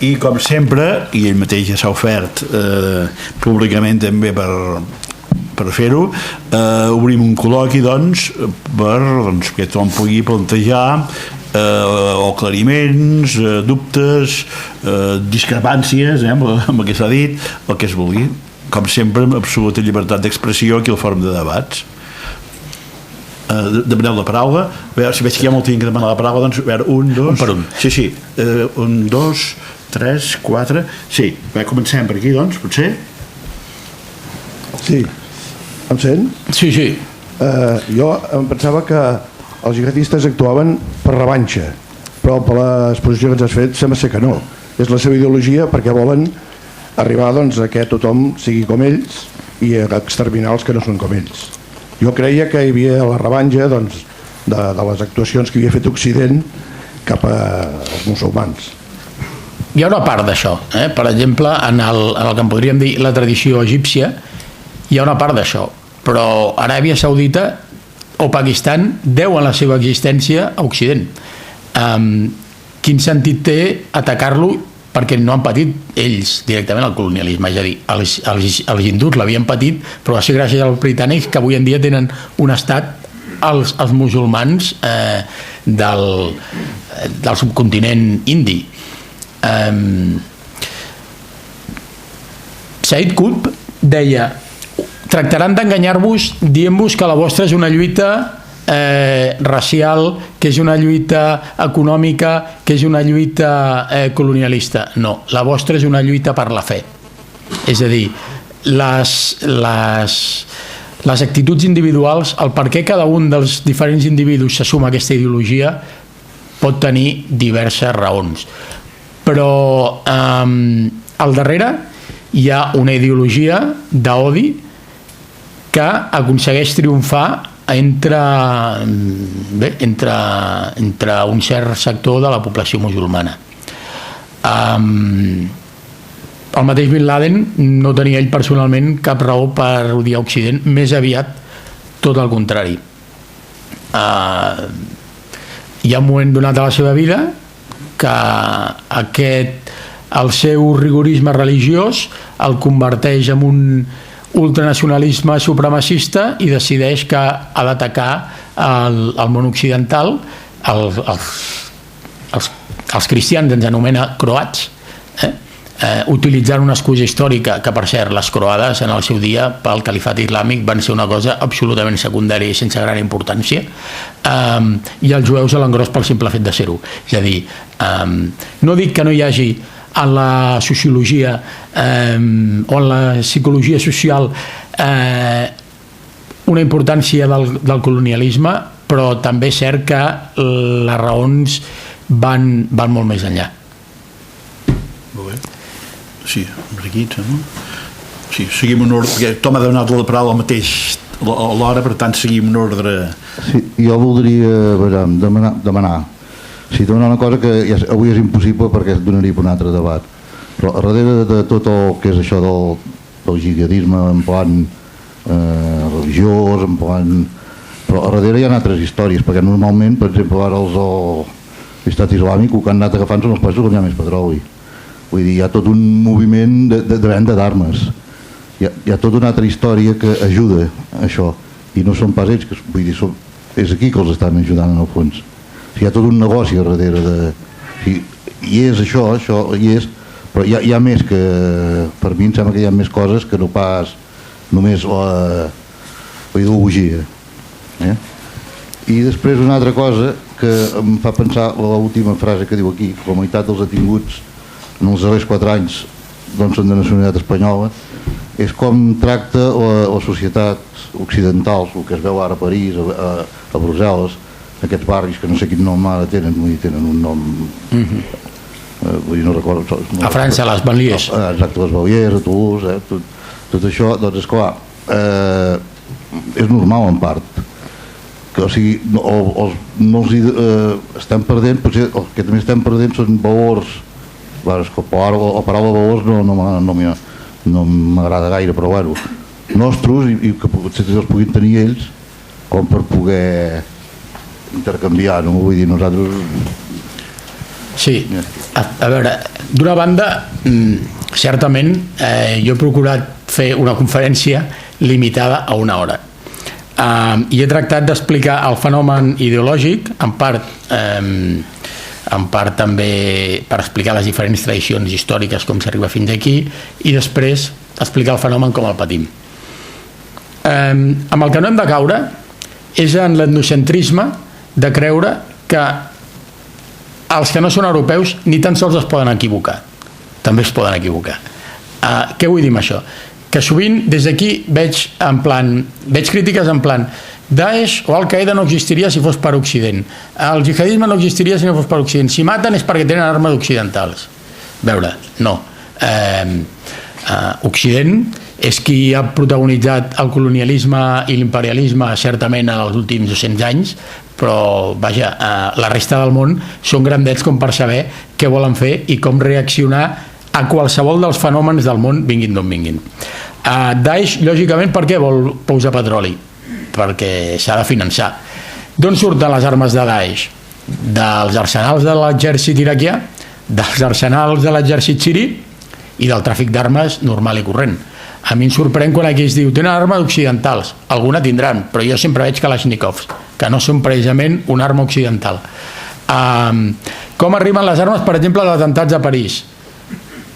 I com sempre, i ell mateix ja s'ha ofert públicament també per fer-ho, obrim un col·loqui perquè tothom pugui plantejar o aclariments, dubtes, discrepàncies amb el que s'ha dit, el que es vulgui, com sempre amb absoluta llibertat d'expressió aquí al Fòrum de Debats. Demaneu la paraula. A veure, si veig que hi ha molta gent que demana la paraula, doncs a veure, un per un. Sí, 1, 2, 3, 4. Sí, comencem per aquí, doncs, potser. Sí, em sent? Sí. Jo em pensava que els jihadistes actuaven per revanxa, però per l'exposició que ens has fet sembla ser que no. És la seva ideologia perquè volen arribar a que tothom sigui com ells i a exterminar els que no són com ells. Jo creia que hi havia la revanxa de les actuacions que havia fet Occident cap als musulmans. Hi ha una part d'això, per exemple, en el que en podríem dir la tradició egípcia, hi ha una part d'això, però Aràbia Saudita o Pakistan deuen la seva existència a Occident. Quin sentit té atacar-lo perquè no han patit ells directament el colonialisme, és a dir, els hindús l'havien patit, però va ser gràcies als britànics que avui en dia tenen un estat els musulmans del subcontinent indi. Said Qutb deia: tractaran d'enganyar-vos dient-vos que la vostra és una lluita racial, que és una lluita econòmica, que és una lluita colonialista. No, la vostra és una lluita per la fe. És a dir, les actituds individuals, el per què cada un dels diferents individus s'assuma aquesta ideologia pot tenir diverses raons, però al darrere hi ha una ideologia d'odi que aconsegueix triomfar entre un cert sector de la població musulmana. El mateix Bin Laden no tenia ell personalment cap raó per odiar Occident, més aviat tot el contrari. Hi ha un moment donat a la seva vida que el seu rigorisme religiós el converteix en un ultranacionalisme supremacista i decideix que ha d'atacar el món occidental, els cristians ens anomena croats, utilitzant una excusa històrica que, per cert, les croades en el seu dia pel califat islàmic van ser una cosa absolutament secundària i sense gran importància, i els jueus a l'engròs pel simple fet de ser-ho. És a dir, no dic que no hi hagi en la sociologia o en la psicologia social una importància del colonialisme, però també és cert que les raons van molt més enllà. Molt bé. Sí, Enriquita, no? Sí, seguim un ordre, perquè tothom ha donat la paraula al mateix alhora, per tant seguim un ordre. Sí, jo voldria demanar una cosa que avui és impossible perquè es donaria per un altre debat, però darrere de tot el que és això del jihadisme en plan religiós, però darrere hi ha altres històries, perquè normalment, per exemple, ara l'estat islàmic el que han anat agafant són els països on hi ha més petroli. Vull dir, hi ha tot un moviment de venda d'armes, hi ha tota una altra història que ajuda a això, i no són pas ells, vull dir, és aquí que els estan ajudant en el fons. Hi ha tot un negoci darrere i és això hi és, però hi ha més que, per mi em sembla que hi ha més coses que no pas només la ideologia. I després una altra cosa que em fa pensar l'última frase que diu aquí, que la meitat dels detinguts en els darrers 4 anys doncs són de nacionalitat espanyola, és com tracta les societats occidentals, el que es veu ara a París, a Brussel·les, aquests barris que no sé quin nom ara tenen un nom no recordo, a França, les banlieues, exacte, les banlieues, a Toulouse, tot això, doncs esclar, és normal en part que, o sigui, no els estem perdent, potser el que també estem perdent són valors, la paraula valors no m'agrada gaire, però bueno, nostres, i que potser els puguin tenir ells com per poder intercanviar, no? Vull dir, nosaltres Sí, a veure, d'una banda, certament jo he procurat fer una conferència limitada a una hora i he tractat d'explicar el fenomen ideològic, en part també per explicar les diferents tradicions històriques, com s'arriba fins aquí, i després explicar el fenomen com el patim. Amb el que no hem de caure és en l'etnocentrisme de creure que els que no són europeus ni tan sols es poden equivocar, també es poden equivocar. Què vull dir amb això? Que sovint des d'aquí veig crítiques en plan Daesh o Al-Qaeda no existiria si fos per Occident, el jihadisme no existiria si no fos per Occident, si maten és perquè tenen armes occidentals. Veure, no, Occident és qui ha protagonitzat el colonialisme i l'imperialisme certament en els últims 200 anys, però vaja, la resta del món són grandets com per saber què volen fer i com reaccionar a qualsevol dels fenòmens del món, vinguin d'on vinguin. Daesh, lògicament, per què vol pous de petroli? Perquè s'ha de finançar. D'on surten les armes de Daesh? Dels arsenals de l'exèrcit iraquià, dels arsenals de l'exèrcit siri i del tràfic d'armes normal i corrent. A mi em sorprèn quan aquí es diu tenen armes occidentals, alguna tindran, però jo sempre veig Kalashnikovs, que no són precisament una arma occidental. Com arriben les armes, per exemple, als atemptats a París?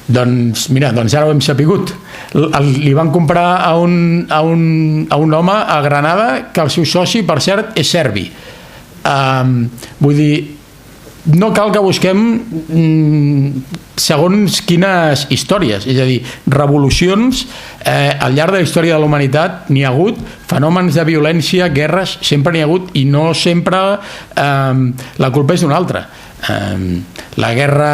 Doncs mira, ara ho hem sapigut. Li van comprar a un home a Granada que el seu soci, per cert, és serbi. Vull dir, no cal que busquem segons quines històries, és a dir, revolucions al llarg de la història de la humanitat n'hi ha hagut, fenòmens de violència, guerres, sempre n'hi ha hagut i no sempre la culpa és d'una altra. La guerra,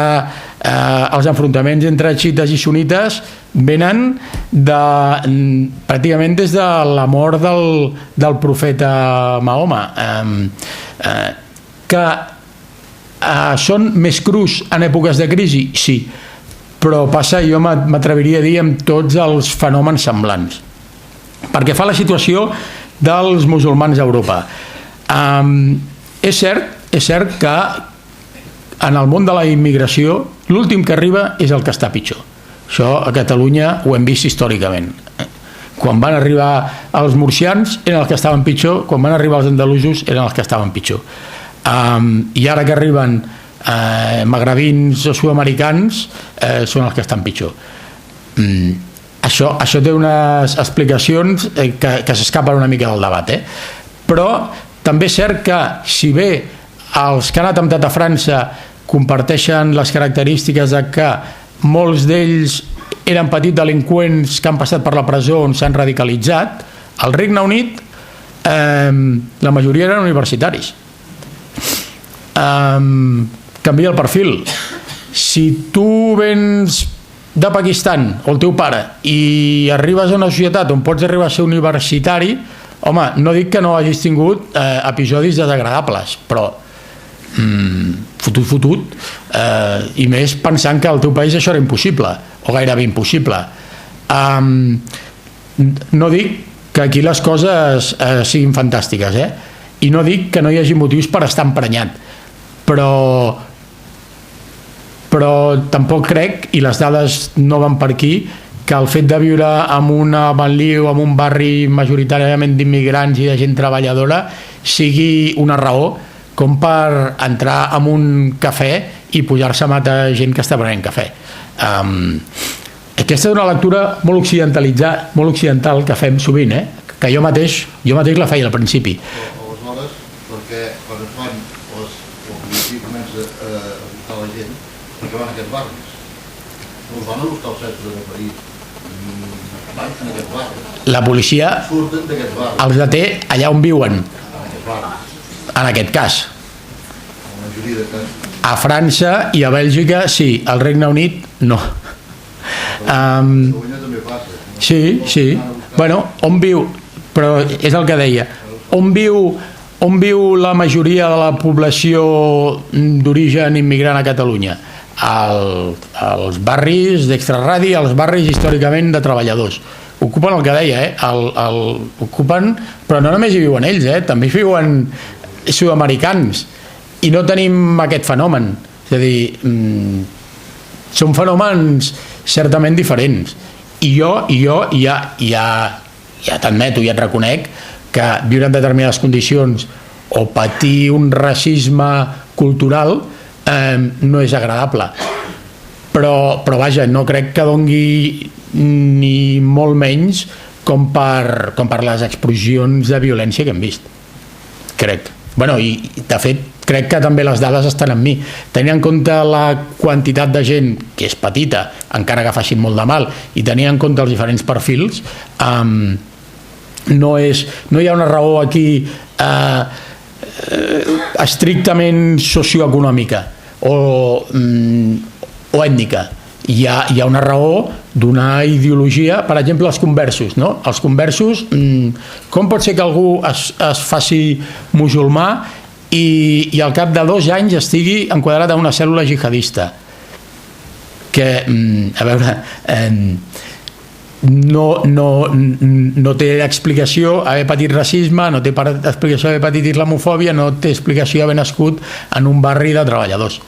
els enfrontaments entre xiites i sunites venen pràcticament des de la mort del profeta Mahoma, que són més crus en èpoques de crisi, sí, però passa, jo m'atreviria a dir, amb tots els fenòmens semblants. Perquè fa la situació dels musulmans a Europa. És cert que en el món de la immigració l'últim que arriba és el que està pitjor. Això a Catalunya ho hem vist històricament. Quan van arribar els murcians eren els que estaven pitjor, quan van arribar els andalusos eren els que estaven pitjor. I ara que arriben magrebins o sud-americans són els que estan pitjor. Això té unes explicacions que s'escapen una mica del debat, però també és cert que si bé els que han atemptat a França comparteixen les característiques de que molts d'ells eren petits delinqüents que han passat per la presó on s'han radicalitzat, al Regne Unit la majoria eren universitaris. Canvia el perfil. Si tu vens de Pakistan o el teu pare i arribes a una societat on pots arribar a ser universitari, home, no dic que no hagis tingut episodis desagradables, però fotut, i més pensant que al teu país això era impossible o gairebé impossible. No dic que aquí les coses siguin fantàstiques, i no dic que no hi hagi motius per estar emprenyat, però tampoc crec, i les dades no van per aquí, que el fet de viure en una banlieue, en un barri majoritàriament d'immigrants i de gent treballadora sigui una raó com per entrar en un cafè i pujar-se a matar gent que està prenent cafè. Aquesta és una lectura molt occidental que fem sovint, que jo mateix la feia al principi. Aleshores, perquè quan es fan la policia comença a buscar la gent, perquè van a aquests barris, no els van a buscar al centre de París, van en aquests barris. La policia Surten d'aquests barris. els deté allà on viuen. En aquests barris. En aquest cas. La majoria de casos. A França i a Bèlgica sí, al Regne Unit no. Catalunya també passa. Sí. Bueno, on viu? Però és el que deia. On viu la majoria de la població d'origen immigrant a Catalunya? Als barris d'extrarradi, als barris històricament de treballadors. Ocupen el que deia, ocupen, però no només hi viuen ells, també hi viuen sud-americans, i no tenim aquest fenomen. És a dir, són fenòmens certament diferents. I jo ja t'admeto, ja et reconec que viure en determinades condicions o patir un racisme cultural no és agradable. Però vaja, no crec que dongui ni molt menys com per les explosions de violència que hem vist. Crec. Bueno, i de fet crec que també les dades estan en mi. Tenint en compte la quantitat de gent, que és petita, encara que facin molt de mal, i tenint en compte els diferents perfils, no hi ha una raó aquí estrictament socioeconòmica o ètnica. Hi ha una raó d'una ideologia, per exemple els conversos, no? Els conversos, com pot ser que algú es faci musulmà i al cap de 2 anys estigui enquadrat en una cèl·lula jihadista? Que, a veure, no té explicació haver patit racisme, no té explicació haver patit islamofòbia, no té explicació haver nascut en un barri de treballadors.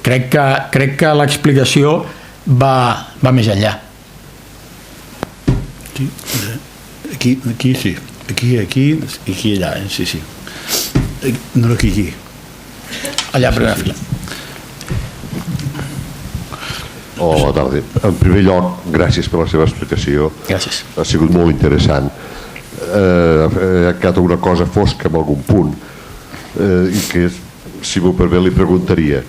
Crec que l'explicació va més enllà. Aquí sí, aquí allà, sí. No, aquí. Allà, primera fila. Bona tarda. En primer lloc, gràcies per la seva explicació. Gràcies. Ha sigut molt interessant. Ha quedat una cosa fosca en algun punt i que, si m'ho permet, li preguntaria.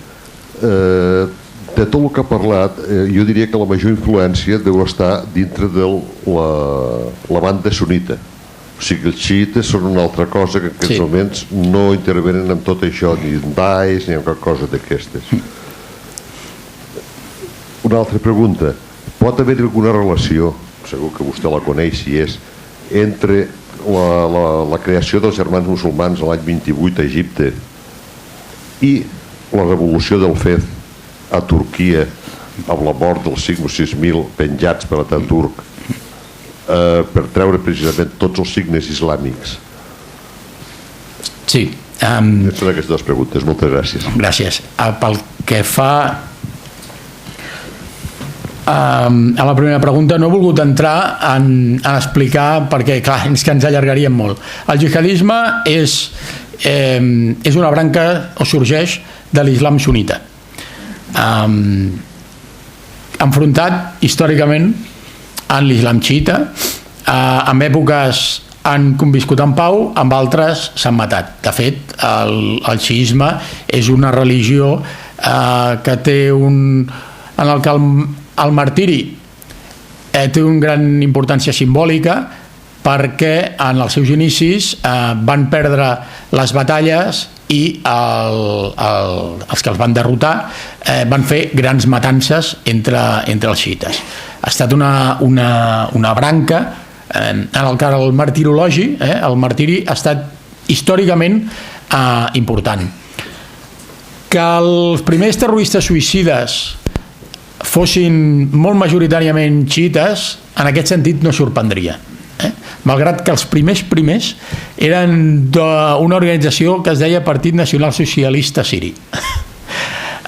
De tot el que ha parlat, jo diria que la major influència deu estar dintre de la banda sunita. O sigui, els xiites són una altra cosa que en aquests moments no intervenen en tot això, ni en Daesh ni en cap cosa d'aquestes. Una altra pregunta. Pot haver-hi alguna relació, segur que vostè la coneix si és, entre la creació dels germans musulmans l'any 28 a Egipte i la revolució del Fez a Turquia amb la mort dels 5 o 6.000 penjats per Ataturk per treure precisament tots els signes islàmics? Sí. Són aquestes dues preguntes. Moltes gràcies. Gràcies. Pel que fa a la primera pregunta, no he volgut entrar en explicar, perquè clar, és que ens allargaríem molt. El jihadisme és una branca, o sorgeix, de l'islam sunita, enfrontat històricament en l'islam xiita. En èpoques han conviscut en pau, amb altres s'han matat. De fet, el xiisme és una religió que té en el que el martiri té una gran importància simbòlica, perquè en els seus inicis van perdre les batalles i els que els van derrotar van fer grans matances entre els xiites. Ha estat una branca en el que el martirologi, el martiri, ha estat històricament important. Que els primers terroristes suïcides fossin molt majoritàriament xiites, en aquest sentit no sorprendria. Malgrat que els primers eren d'una organització que es deia Partit Nacional Socialista Siri.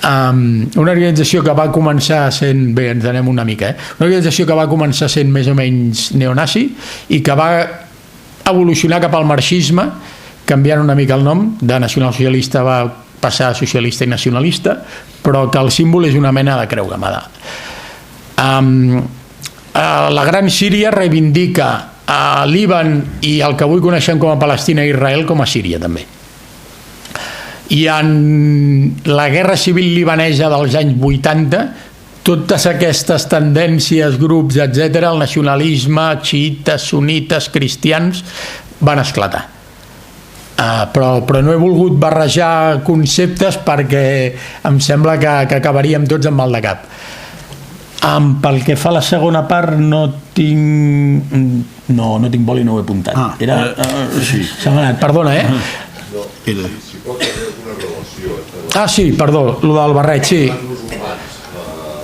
Una organització que va començar sent, bé, ens anem una mica, una organització que va començar sent més o menys neonazi i que va evolucionar cap al marxisme, canviant una mica el nom, de nacionalsocialista va passar a socialista i nacionalista, però que el símbol és una mena de creu gamada. La Gran Síria reivindica a Líban i el que avui coneixem com a Palestina i Israel com a Síria també. I en la guerra civil libanesa dels anys 80, totes aquestes tendències, grups, etc., el nacionalisme, xiites, sunites, cristians, van esclatar. Però no he volgut barrejar conceptes perquè em sembla que acabaríem tots amb mal de cap. Pel que fa a la segona part no tinc boli, no ho he apuntat. Sí. S'ha anat, perdona, sí, perdó, el del barret, sí.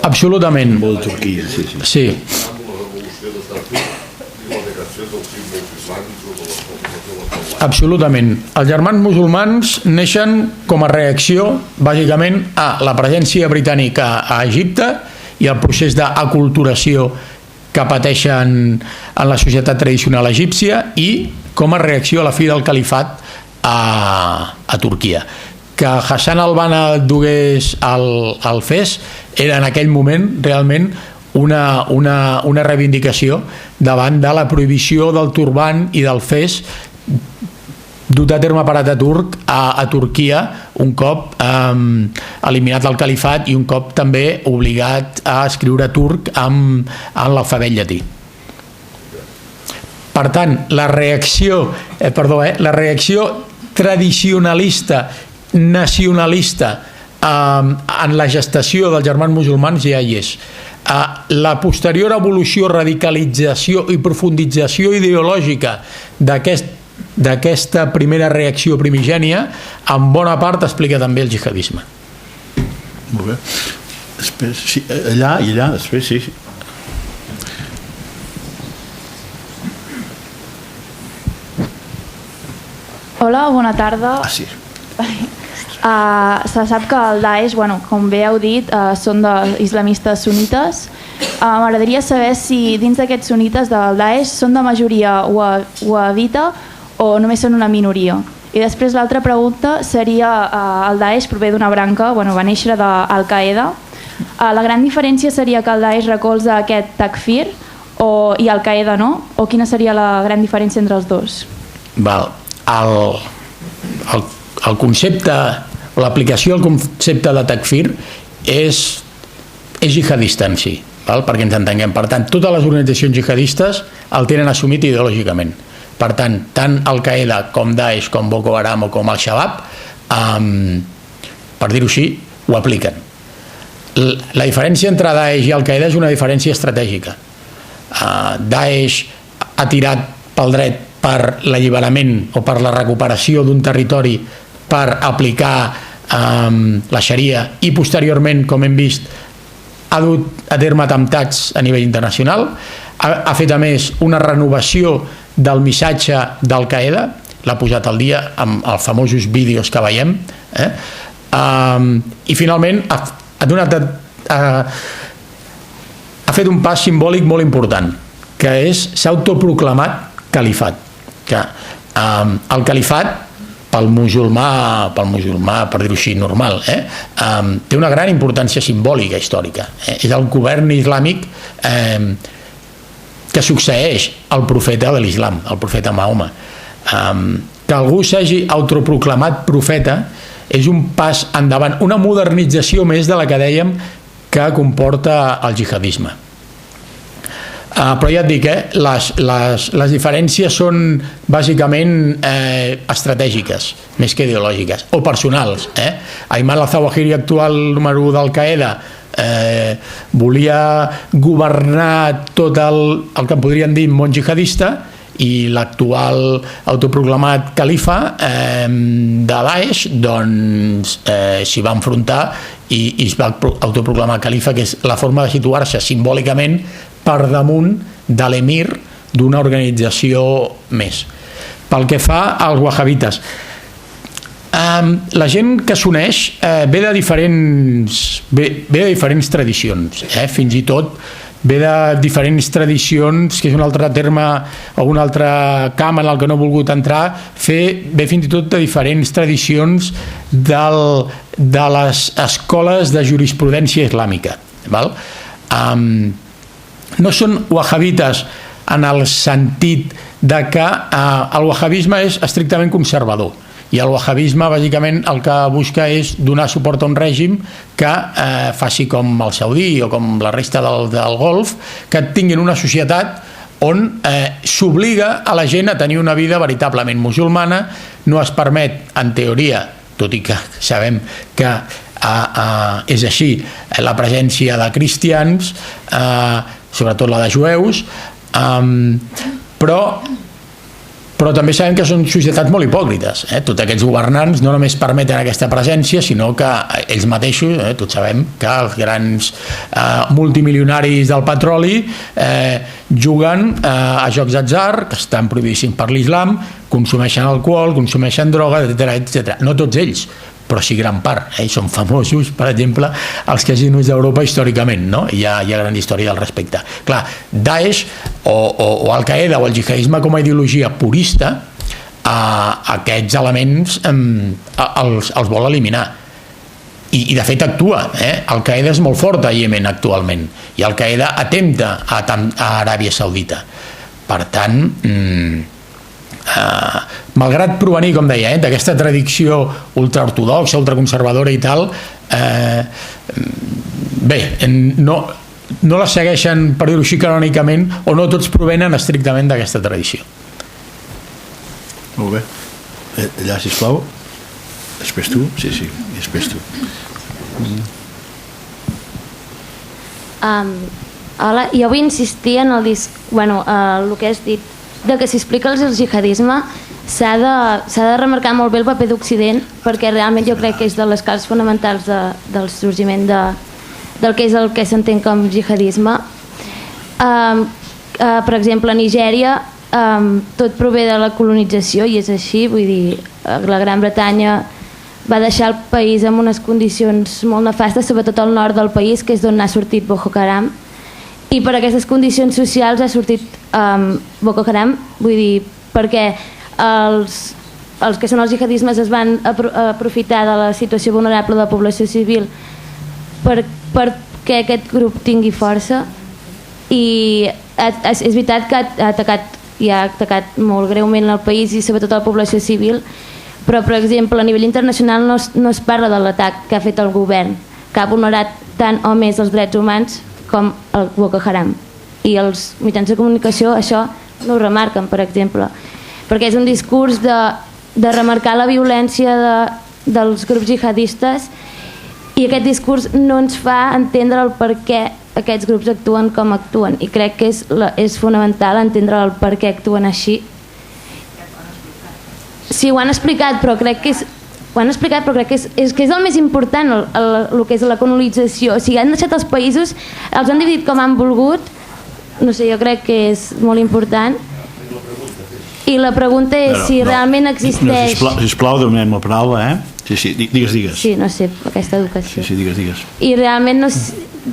Absolutament. Molt de Turquia, sí. Sí. Absolutament. Els germans musulmans neixen com a reacció, bàsicament, a la presència britànica a Egipte i el procés d'aculturació que pateixen en la societat tradicional egípcia i com a reacció a la fi del califat a Turquia. Que Hassan al-Banna dugués el fes era en aquell moment realment una reivindicació davant de la prohibició del turban i del fes dut a terme per Ataturk a Turquia un cop eliminat el califat i un cop també obligat a escriure turc en l'alfabet llatí. Per tant, la reacció tradicionalista, nacionalista en la gestació dels germans musulmans ja hi és. La posterior evolució, radicalització i profundització ideològica d'aquesta primera reacció primigènia en bona part explica també el jihadisme. Molt bé. Després, sí, allà i allà, després sí. Hola, bona tarda. Sí. Se sap que el Daesh, com bé heu dit, són islamistes sunites. M'agradaria saber si dins d'aquests sunites del Daesh són de majoria wahhabita o només són una minoria. I després l'altra pregunta seria, el Daesh prové d'una branca, va néixer d'Al-Qaeda. La gran diferència seria que el Daesh recolza aquest takfir i Al-Qaeda no? O quina seria la gran diferència entre els dos? El concepte, l'aplicació del concepte de takfir és jihadista en si, perquè ens entenguem. Per tant, totes les organitzacions jihadistes el tenen assumit ideològicament. Per tant, tant Al-Qaeda com Daesh, com Boko Haram o com Al-Shabaab, per dir-ho així, ho apliquen. La diferència entre Daesh i Al-Qaeda és una diferència estratègica. Daesh ha tirat pel dret per l'alliberament o per la recuperació d'un territori per aplicar la xaria i posteriorment, com hem vist, ha dut a terme atemptats a nivell internacional, ha fet a més una renovació del missatge d'Al-Qaeda, l'ha posat al dia amb els famosos vídeos que veiem, i finalment ha fet un pas simbòlic molt important, que s'ha autoproclamat califat. Que el califat pel musulmà, per dir-ho així, normal, té una gran importància simbòlica històrica. És el govern islàmic que succeeix al profeta de l'islam, el profeta Mahoma. Que algú s'hagi autoproclamat profeta és un pas endavant, una modernització més de la que dèiem que comporta el jihadisme. Però ja et dic, les diferències són bàsicament estratègiques, més que ideològiques, o personals. Ayman al-Zawahiri, actual número 1 d'Al-Qaeda, volia governar tot el que en podríem dir món jihadista, i l'actual autoproclamat califa de Daesh s'hi va enfrontar i es va autoproclamar califa, que és la forma de situar-se simbòlicament per damunt de l'emir d'una organització més. Pel que fa als wahhabites, la gent que s'uneix ve de diferents tradicions, fins i tot ve de diferents tradicions, que és un altre terme o un altre camp en el que no he volgut entrar, ve fins i tot de diferents tradicions de les escoles de jurisprudència islàmica. No són wahhabites en el sentit de que el wahhabisme és estrictament conservador, i el wahhabisme bàsicament el que busca és donar suport a un règim que faci com el saudí o com la resta del Golf, que tinguin una societat on s'obliga a la gent a tenir una vida veritablement musulmana. No es permet, en teoria, tot i que sabem que és així, la presència de cristians, sobretot la de jueus, però però també sabem que són societats molt hipòcrites. Tots aquests governants no només permeten aquesta presència, sinó que ells mateixos, tots sabem que els grans multimilionaris del petroli juguen a jocs d'atzar, que estan prohibidíssims per l'islam, consumeixen alcohol, consumeixen droga, etc. No tots ells, però sí gran part. Són famosos, per exemple, els casinos d'Europa històricament, no? Hi ha gran història al respecte. Clar, Daesh o Al-Qaeda o el jihadisme com a ideologia purista, aquests elements els vol eliminar. I de fet actua. Al-Qaeda és molt fort a Iemen actualment, i Al-Qaeda atempta a Aràbia Saudita. Per tant, malgrat provenir, com deia, d'aquesta tradició ultraortodoxa, ultraconservadora i tal, bé, no la segueixen, per dir-ho així, canònicament, o no tots provenen estrictament d'aquesta tradició. Molt bé. Allà, sisplau. Després tu? Sí, després tu. Hola, jo vull insistir en el que has dit, de que s'explica el jihadisme s'ha de remarcar molt bé el paper d'Occident, perquè realment jo crec que és de les causes fonamentals del sorgiment del que és el que s'entén com jihadisme. Per exemple, a Nigèria tot prové de la colonització, i és així, vull dir, la Gran Bretanya va deixar el país en unes condicions molt nefastes, sobretot al nord del país, que és d'on ha sortit Boko Haram, i per aquestes condicions socials ha sortit Boko Haram, vull dir, perquè els que són els jihadismes es van aprofitar de la situació vulnerable de la població civil perquè aquest grup tingui força, i és veritat que ha atacat molt greument el país i sobretot la població civil, però per exemple a nivell internacional no es parla de l'atac que ha fet el govern, que ha vulnerat tant o més els drets humans com el Boko Haram, i els mitjans de comunicació això no ho remarquen, per exemple, perquè és un discurs de remarcar la violència dels grups jihadistes, i aquest discurs no ens fa entendre el per què aquests grups actuen com actuen, i crec que és fonamental entendre el per què actuen així. Sí, ho han explicat, però crec que és el més important, el que és la colonització. O sigui, han deixat els països, els han dividit com han volgut, no sé, jo crec que és molt important. I la pregunta és si realment existeix... Sisplau, donem la paraula, Sí, digues. Sí, no sé, aquesta educació. Sí, digues. I realment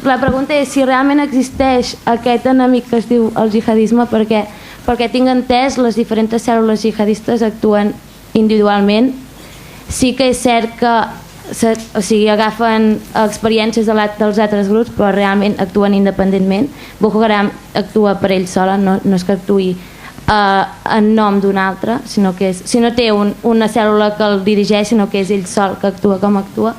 la pregunta és si realment existeix aquest enemic que es diu el jihadisme, perquè tinc entès les diferents cèl·lules jihadistes actuen individualment. Sí que és cert que agafen experiències dels altres grups, però realment actuen independentment. Boko Haram actua per ell sola, no és que actuï en nom d'un altre, sinó que si no té una cèl·lula que el dirigeix, sinó que és ell sol que actua com actua.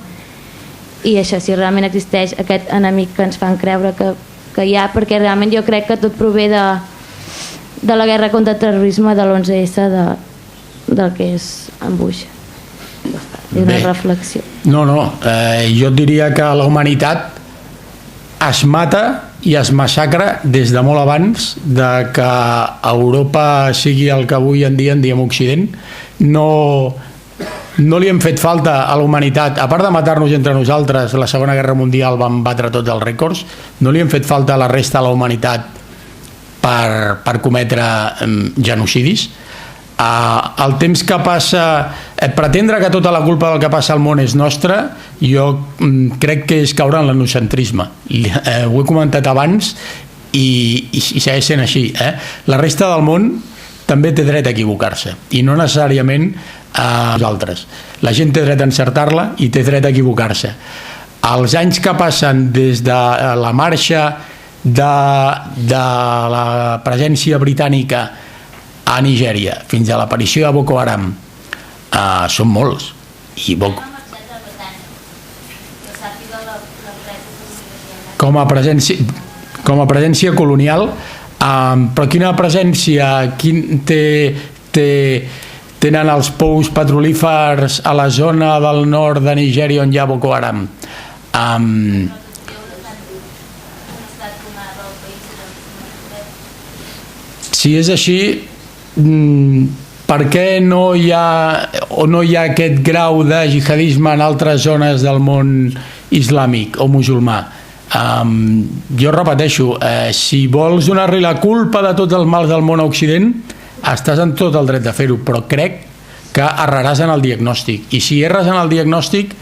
I això, si realment existeix aquest enemic que ens fan creure que hi ha, perquè realment jo crec que tot prové de la guerra contra el terrorisme de l'11S, del que és en Bush. És una reflexió. No, jo diria que la humanitat es mata i es massacra des de molt abans de que Europa sigui el que avui en dia en diem Occident. No li hem fet falta a la humanitat, a part de matar-nos entre nosaltres, la Segona Guerra Mundial van batre tots els rècords, no li hem fet falta a la resta de la humanitat per cometre genocidis. El temps que passa, pretendre que tota la culpa del que passa al món és nostra, jo crec que és caure en l'etnocentrisme. Ho he comentat abans i segueix sent així. La resta del món també té dret a equivocar-se, i no necessàriament nosaltres. La gent té dret a encertar-la i té dret a equivocar-se. Els anys que passen des de la marxa de la presència britànica a Nigèria fins a l'aparició de Boko Haram són molts, i com a presència colonial, però quina presència tenen els pous petrolífers a la zona del nord de Nigèria on hi ha Boko Haram? Si és així, per què no hi ha aquest grau de jihadisme en altres zones del món islàmic o musulmà? Jo repeteixo, si vols donar-li la culpa de tots els mals del món a Occident, estàs en tot el dret de fer-ho, però crec que erraràs en el diagnòstic, i si erres en el diagnòstic,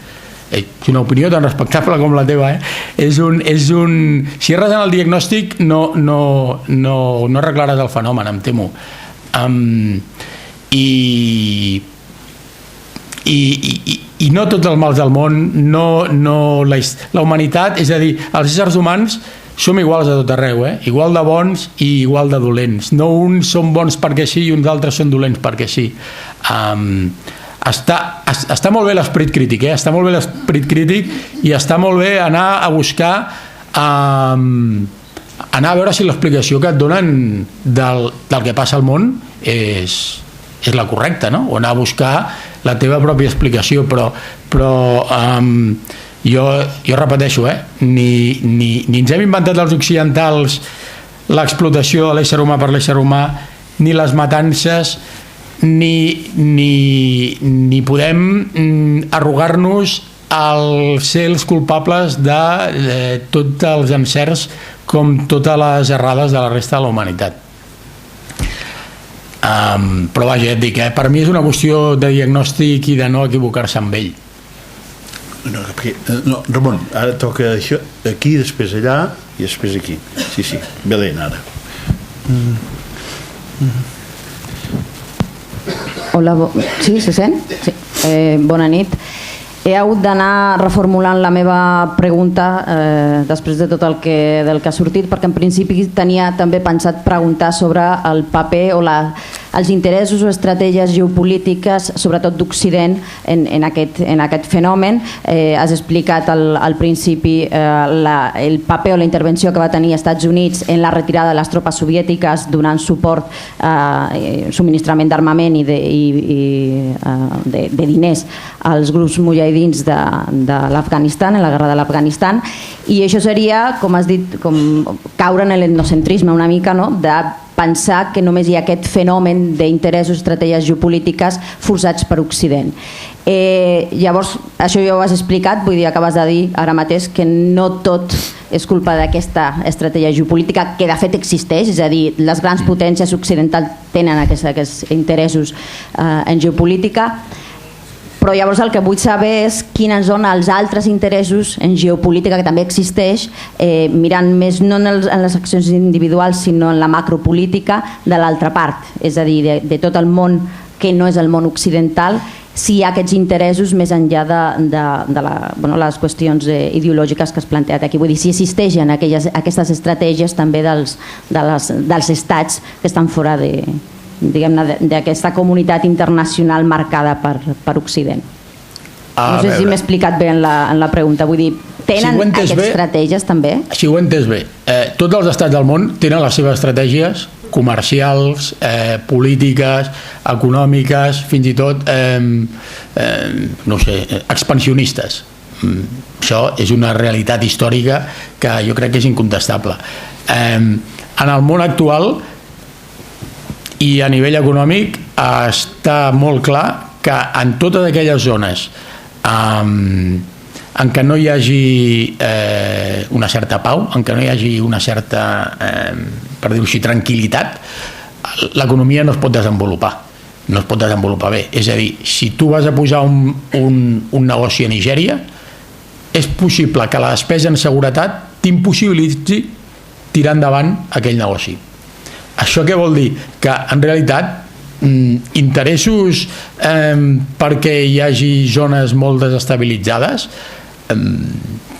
és una opinió tan respectable com la teva, si erres en el diagnòstic no arreglaràs el fenomen, em temo. I no tots els mals del món, la humanitat, és a dir, els éssers humans som iguals a tot arreu, igual de bons i igual de dolents. No uns són bons perquè sí i uns altres són dolents perquè sí. Està molt bé l'esprit crític, està molt bé l'esprit crític, i està molt bé anar a buscar, anar a veure si l'explicació que et donen del que passa al món és la correcta, no? O anar a buscar la teva pròpia explicació, però jo repeteixo, ni ens hem inventat els occidentals l'explotació de l'ésser humà per l'ésser humà, ni les matances, ni podem arrogar-nos el ser els culpables de tots els encerts com totes les errades de la resta de la humanitat. Però vaja, et dic, per mi és una qüestió de diagnòstic i de no equivocar-se amb ell. No, Ramon, ara toca això, aquí, després allà i després aquí. Sí, Belén, ara. Hola, sí, se sent? Sí. Bona nit. He hagut d'anar reformulant la meva pregunta després de tot del que ha sortit, perquè en principi tenia també pensat preguntar sobre el paper o els interessos o estratègies geopolítiques, sobretot d'Occident, en aquest fenomen. Has explicat al principi el paper o la intervenció que va tenir els Estats Units en la retirada de les tropes soviètiques, donant suport, subministrament d'armament i de diners als grups mujahidins de l'Afganistan, en la guerra de l'Afganistan, i això seria, com has dit, com caure en l'etnocentrisme una mica, no? De pensar que només hi ha aquest fenomen d'interessos, estratègies geopolítiques forçats per Occident. Llavors, això ja ho has explicat, vull dir, acabes de dir ara mateix que no tot és culpa d'aquesta estratègia geopolítica, que de fet existeix, és a dir, les grans potències occidentals tenen aquests interessos en geopolítica, però llavors el que vull saber és quins són els altres interessos en geopolítica que també existeix, mirant més no en les accions individuals sinó en la macropolítica de l'altra part, és a dir, de tot el món que no és el món occidental, si hi ha aquests interessos més enllà de les qüestions ideològiques que has plantejat aquí. Vull dir, si existeixen aquestes estratègies també dels estats que estan fora d'aquesta comunitat internacional marcada per Occident. No sé si m'he explicat bé en la pregunta. Vull dir, tenen aquestes estratègies també? Si ho he entès bé, tots els estats del món tenen les seves estratègies comercials, polítiques, econòmiques, fins i tot no sé, expansionistes. Això és una realitat històrica que jo crec que és incontestable. En el món actual i a nivell econòmic està molt clar que en totes aquelles zones en què no hi hagi una certa pau, en què no hi hagi una certa, per dir-ho així, tranquil·litat, l'economia no es pot desenvolupar, no es pot desenvolupar bé. És a dir, si tu vas a posar un negoci a Nigèria, és possible que la despesa en seguretat t'impossibiliti tirar endavant aquell negoci. Això què vol dir? Que en realitat interessos perquè hi hagi zones molt desestabilitzades,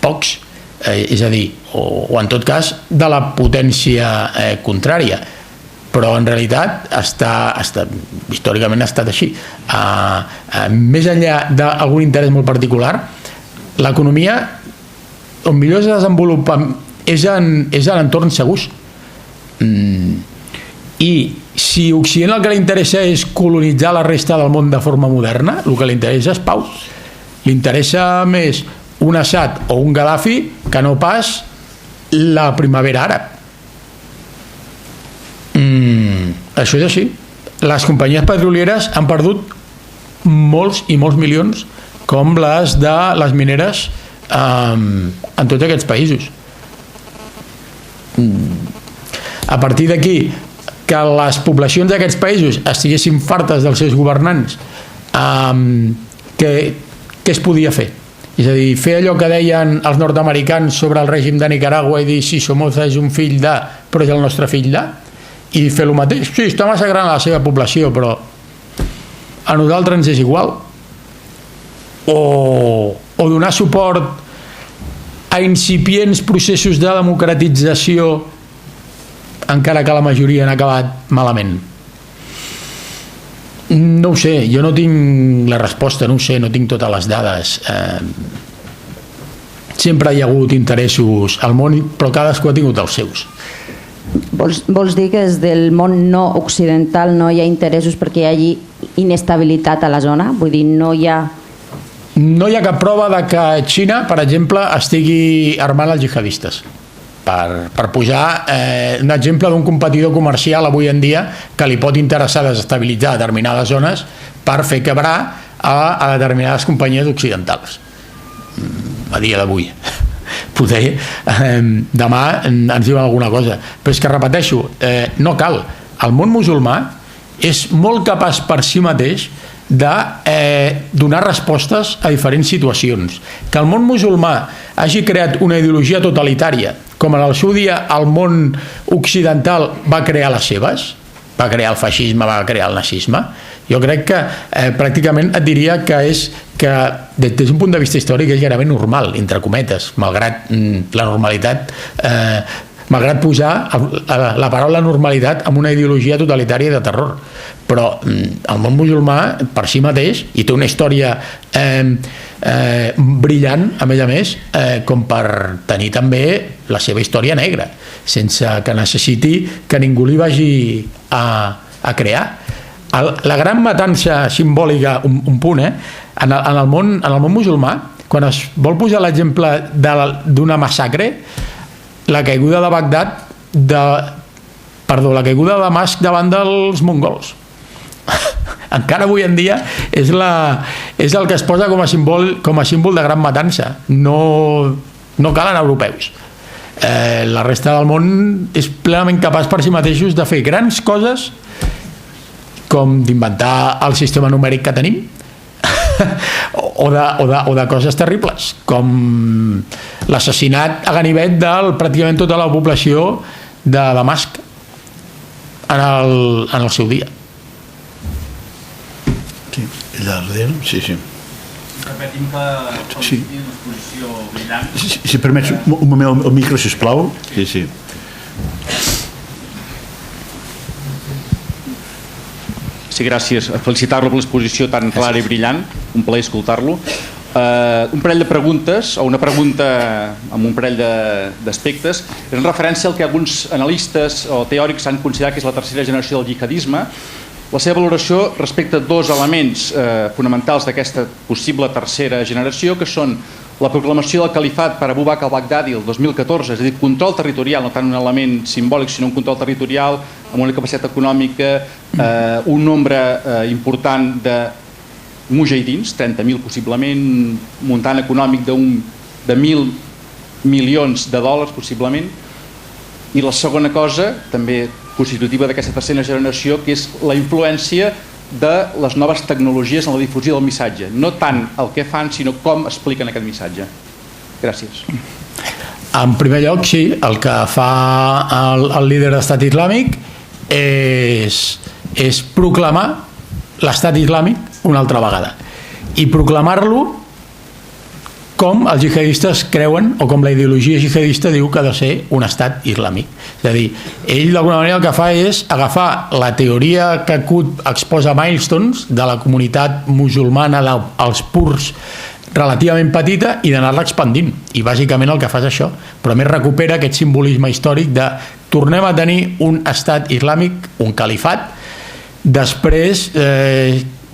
pocs, és a dir, o en tot cas de la potència contrària, però en realitat històricament ha estat així. Més enllà d'algun interès molt particular, l'economia on millor es desenvolupa és en entorns segurs, i si Occident el que li interessa és colonitzar la resta del món de forma moderna, el que li interessa és pau. Li interessa més un Assad o un Gaddafi que no pas la primavera àrab. Això és així. les companyies petrolieres han perdut molts i molts milions, com les de les mineres en tots aquests països. A partir d'aquí, que les poblacions d'aquests països estiguessin fartes dels seus governants, què es podia fer? És a dir, fer allò que deien els nord-americans sobre el règim de Nicaragua i dir si Somoza és un fill de, però és el nostre fill de, i fer el mateix. Sí, està massa gran la seva població, però a nosaltres ens és igual. O donar suport a incipients processos de democratització, encara que la majoria han acabat malament. No ho sé, jo no tinc la resposta, no ho sé, no tinc totes les dades. Sempre hi ha hagut interessos al món, però cadascú ha tingut els seus. Vols dir que des del món no occidental no hi ha interessos perquè hi hagi inestabilitat a la zona? Vull dir, no hi ha cap prova de que Xina, per exemple, estigui armant els jihadistes. Per posar un exemple d'un competidor comercial avui en dia que li pot interessar desestabilitzar determinades zones per fer quebrar a determinades companyies occidentals a dia d'avui. Poder demà ens diuen alguna cosa, però és que repeteixo, no cal. El món musulmà és molt capaç per si mateix de donar respostes a diferents situacions. Que el món musulmà hagi creat una ideologia totalitària, com en el seu dia el món occidental va crear les seves, va crear el feixisme, va crear el nazisme, jo crec que pràcticament et diria que és que des d'un punt de vista històric és gairebé normal, entre cometes, malgrat la normalitat, malgrat posar la paraula normalitat amb una ideologia totalitària de terror. Però el món musulmà per si mateix, i té una història brillant, a més, com per tenir també la seva història negra, sense que necessiti que ningú li vagi a crear. La gran matança simbòlica, un punt, en el món musulmà, quan es vol posar l'exemple d'una massacre, la caiguda de Bagdad, la caiguda de Damasc davant dels mongols. Encara avui en dia és el que es posa com a símbol de gran matança. No calen europeus. La resta del món és plenament capaç per si mateixos de fer grans coses, com d'inventar el sistema numèric que tenim, o de coses terribles, com l'assassinat a ganivet de pràcticament tota la població de Damasc en el seu dia. Allà darrere, sí. Repetim que l'exposició brillant. Si permets un moment el micro, sisplau. Sí. Sí, gràcies. Felicitar-lo per l'exposició tan clara i brillant. Un plaer escoltar-lo. Un parell de preguntes, o una pregunta amb un parell d'aspectes, en referència al que alguns analistes o teòrics han considerat que és la tercera generació del jihadisme. La seva valoració respecte a dos elements fonamentals d'aquesta possible tercera generació, que són la proclamació del califat per Abu Bakr al-Baghdadi el 2014, és a dir, control territorial, no tant un element simbòlic, sinó un control territorial amb una capacitat econòmica, un nombre important de mujahidins, 30.000 possiblement, un muntant econòmic de 1.000 milions de dòlars possiblement, i la segona cosa, també constitutiva d'aquesta tercera generació, que és la influència de les noves tecnologies en la difusió del missatge. No tant el que fan, sinó com expliquen aquest missatge. Gràcies. En primer lloc, sí, el que fa el líder d'Estat Islàmic és proclamar l'Estat Islàmic una altra vegada. I proclamar-lo com els jihadistes creuen, o com la ideologia jihadista diu que ha de ser un estat islàmic. És a dir, ell d'alguna manera el que fa és agafar la teoria que Qutb exposa a Milestones de la comunitat musulmana als purs relativament petita i d'anar-la expandint. I bàsicament el que fa és això, però a més recupera aquest simbolisme històric de tornem a tenir un estat islàmic, un califat, després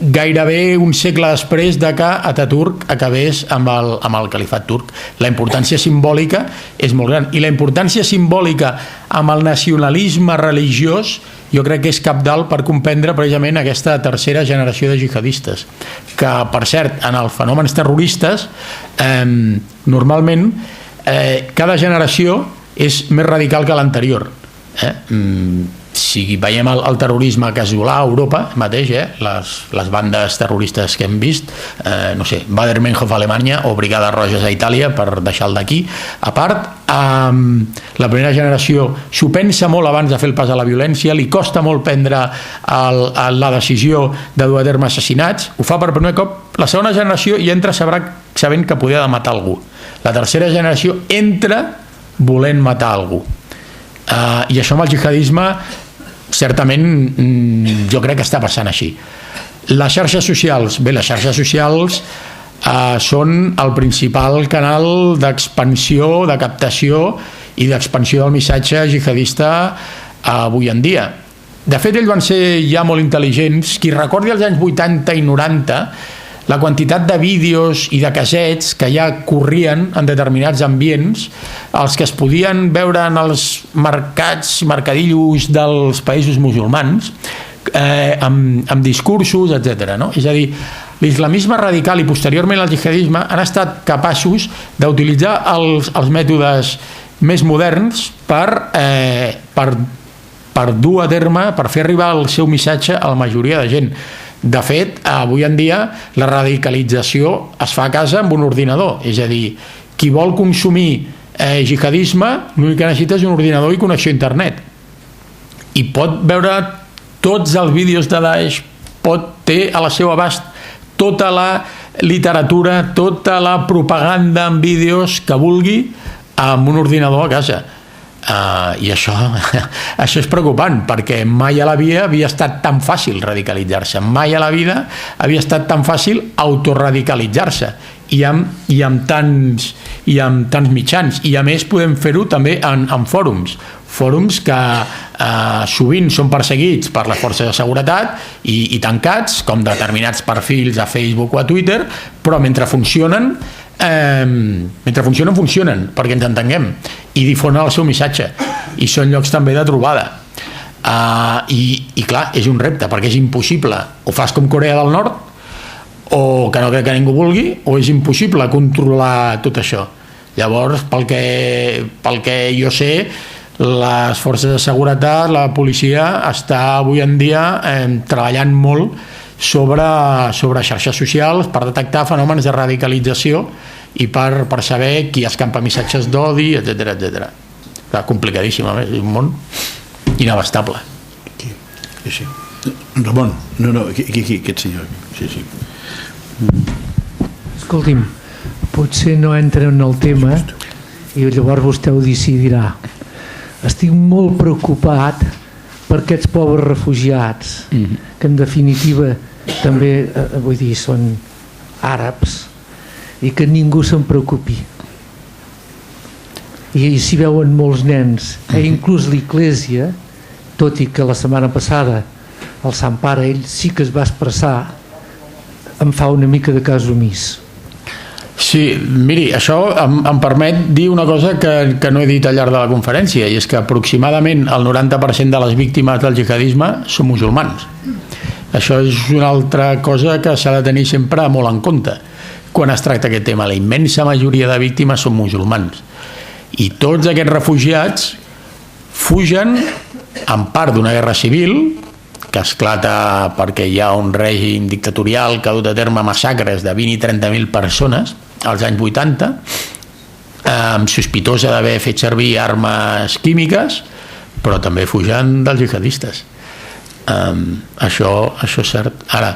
gairebé un segle després de que Ataturk acabés amb el califat turc. La importància simbòlica és molt gran, i la importància simbòlica amb el nacionalisme religiós jo crec que és cabdal per comprendre precisament aquesta tercera generació de jihadistes, que per cert en els fenòmens terroristes normalment cada generació és més radical que l'anterior. Si veiem el terrorisme casolà a Europa mateix, les bandes terroristes que hem vist, no sé, Baader-Meinhof a Alemanya o Brigades Roges a Itàlia, per deixar-lo d'aquí a part, la primera generació s'ho pensa molt abans de fer el pas a la violència, li costa molt prendre la decisió de dur a terme assassinats, ho fa per primer cop. La segona generació hi entra sabent que podia de matar algú. La tercera generació entra volent matar algú. I això amb el jihadisme certament jo crec que està passant així. Les xarxes socials, les xarxes socials són el principal canal d'expansió, de captació i d'expansió del missatge jihadista avui en dia. De fet, ells van ser ja molt intel·ligents. Qui recordi els anys 80 i 90, la quantitat de vídeos i de cassets que ja corrien en determinats ambients, els que es podien veure en els mercats i mercadillos dels països musulmans, amb discursos, etc. És a dir, l'islamisme radical i posteriorment el jihadisme han estat capaços d'utilitzar els mètodes més moderns per dur a terme, per fer arribar el seu missatge a la majoria de gent. De fet, avui en dia la radicalització es fa a casa amb un ordinador, és a dir, qui vol consumir jihadisme l'únic que necessita és un ordinador i connexió a internet, i pot veure tots els vídeos de Daesh, té a la seu abast tota la literatura, tota la propaganda en vídeos que vulgui amb un ordinador a casa. I això és preocupant, perquè mai a la vida havia estat tan fàcil radicalitzar-se, mai a la vida havia estat tan fàcil autoradicalitzar-se, i amb tants mitjans, i a més podem fer-ho també en fòrums que sovint són perseguits per les forces de seguretat i tancats, com determinats perfils a Facebook o a Twitter, però mentre funcionen, perquè ens entenguem, i difonen el seu missatge, i són llocs també de trobada. I clar, és un repte, perquè és impossible, o fas com Corea del Nord, o que no crec que ningú vulgui, o és impossible controlar tot això. Llavors, pel que jo sé, les forces de seguretat, la policia està avui en dia treballant molt sobre xarxes socials per detectar fenòmens de radicalització i per saber qui escampa missatges d'odi, etc. Complicadíssim, és un món inabastable. Sí. Ramon, aquí, aquest senyor. Sí. Escolti'm, potser no entra en el tema i llavors vostè ho decidirà. Estic molt preocupat per aquests pobres refugiats, que en definitiva també, vull dir, són àrabs, i que ningú se'n preocupi. I s'hi veuen molts nens, inclús l'Església, tot i que la setmana passada el Sant Pare, ell sí que es va expressar, em fa una mica de cas omís. Sí, miri, això em permet dir una cosa que no he dit al llarg de la conferència, i és que aproximadament el 90% de les víctimes del jihadisme són musulmans. Això és una altra cosa que s'ha de tenir sempre molt en compte quan es tracta aquest tema. La immensa majoria de víctimes són musulmans, i tots aquests refugiats fugen en part d'una guerra civil que esclata perquè hi ha un règim dictatorial que ha dut a terme massacres de 20 i 30.000 persones als anys 80, sospitosa d'haver fet servir armes químiques, però també fugen dels jihadistes. Això és cert. Ara,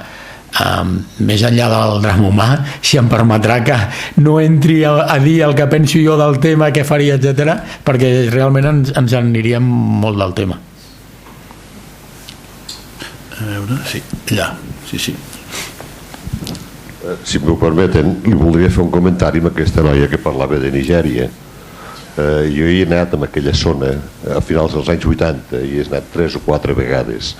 més enllà del drama humà, si em permetrà que no entri a dir el que penso jo del tema, què faria, etc., perquè realment ens aniríem molt del tema. A veure, sí, allà, sí. Si m'ho permeten, li voldria fer un comentari amb aquesta noia que parlava de Nigèria. Jo hi he anat en aquella zona a finals dels anys 80 i he anat 3 o 4 vegades.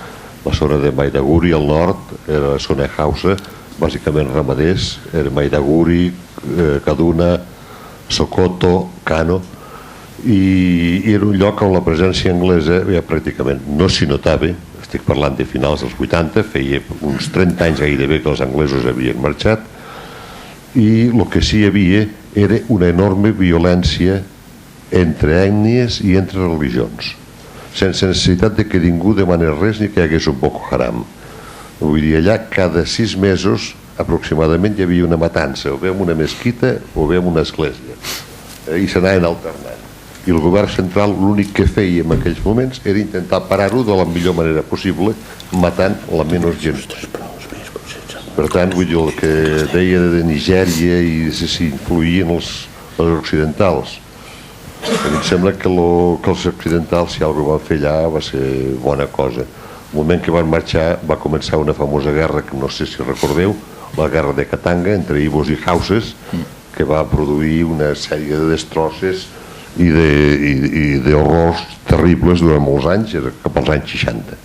La zona de Maiduguri al nord era la zona Hausa, bàsicament ramaders, era Maiduguri, Kaduna, Sokoto, Kano, i era un lloc on la presència anglesa ja pràcticament no s'hi notava. Estic parlant de finals dels 80, feia uns 30 anys gairebé que els anglesos havien marxat, i el que sí hi havia era una enorme violència entre ètnies i entre religions, sense necessitat de que ningú demanés res ni que hi hagués un Boko Haram. Vull dir, allà cada 6 mesos aproximadament hi havia una matança, o bé en una mesquita o bé en una església, i s'anaven alternant. I el govern central l'únic que feia en aquells moments era intentar parar-ho de la millor manera possible, matant la menys gent. Per tant, vull dir, el que deia de Nigèria i si influïen els occidentals, a mi em sembla que els occidentals, si alguna cosa van fer allà, va ser bona cosa. El moment que van marxar va començar una famosa guerra que no sé si recordeu, la guerra de Katanga entre Ibos i Hauses, que va produir una sèrie de destrosses i d'horrors terribles durant molts anys, cap als anys 60.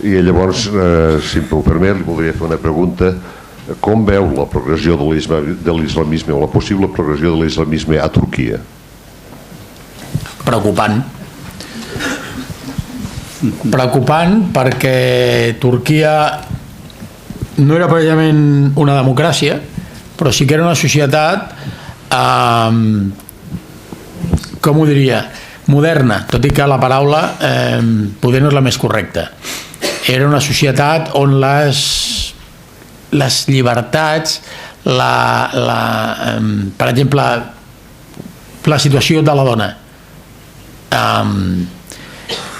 I llavors, si em permet, li voldria fer una pregunta. Com veu la progressió de l'islamisme o la possible progressió de l'islamisme a Turquia? Preocupant. Preocupant perquè Turquia no era precisament una democràcia, però sí que era una societat, com ho diria, moderna, tot i que la paraula poder no és la més correcta. Era una societat on les llibertats, per exemple, la situació de la dona,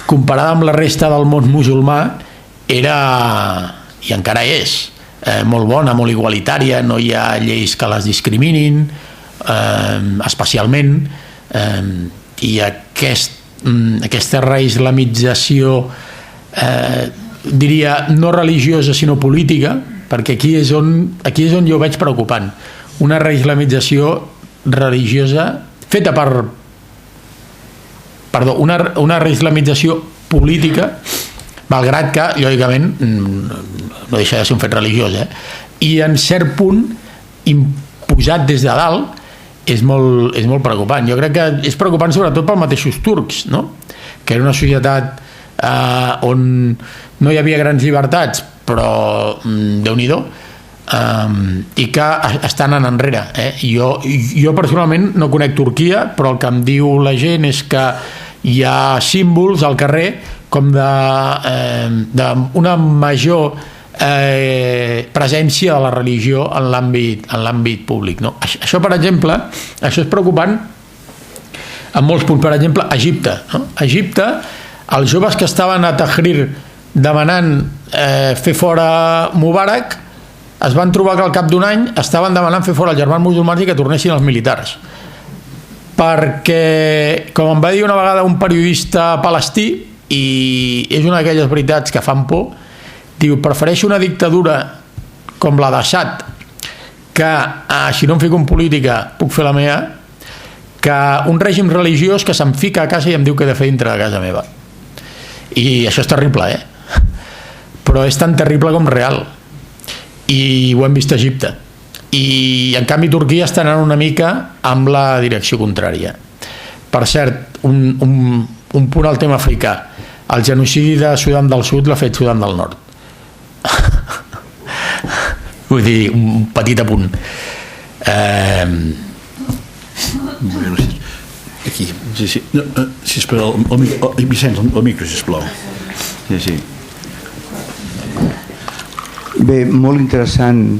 comparada amb la resta del món musulmà, era, i encara és, molt bona, molt igualitària, no hi ha lleis que les discriminin especialment, i aquesta reislamització, diria no religiosa sinó política, perquè aquí és on jo veig preocupant, una reislamització religiosa feta una reislamització política, malgrat que lògicament no deixa de ser un fet religiós, i en cert punt imposat des de dalt és molt preocupant. Jo crec que és preocupant sobretot pels mateixos turcs, no? Que era una societat on no hi havia grans llibertats, però Déu-n'hi-do, i que estan anant enrere. Jo personalment no conec Turquia, però el que em diu la gent és que hi ha símbols al carrer com d'una major presència de la religió en l'àmbit públic, no? Això, per exemple, això és preocupant en molts punts. Per exemple, Egipte, no? Egipte, els joves que estaven a Tahrir demanant fer fora Mubarak es van trobar que al cap d'un any estaven demanant fer fora els germans musulmans i que tornessin els militars, perquè, com em va dir una vegada un periodista palestí, i és una d'aquelles veritats que fan por, diu: prefereixo una dictadura com la d'Assad, que si no em fico en política puc fer la meva, que un règim religiós que se'm fica a casa i em diu què he de fer dintre de casa meva. I això és terrible, però és tan terrible com real, i ho hem vist a Egipte. I en canvi Turquia està anant una mica amb la direcció contrària. Per cert, un punt al tema africà: el genocidi de Sudan del Sud l'ha fet Sudan del Nord. Vull dir, un petit apunt. Aquí, sí. Sisplau, Vicenç, el micro, sisplau. Sí. Bé, molt interessant.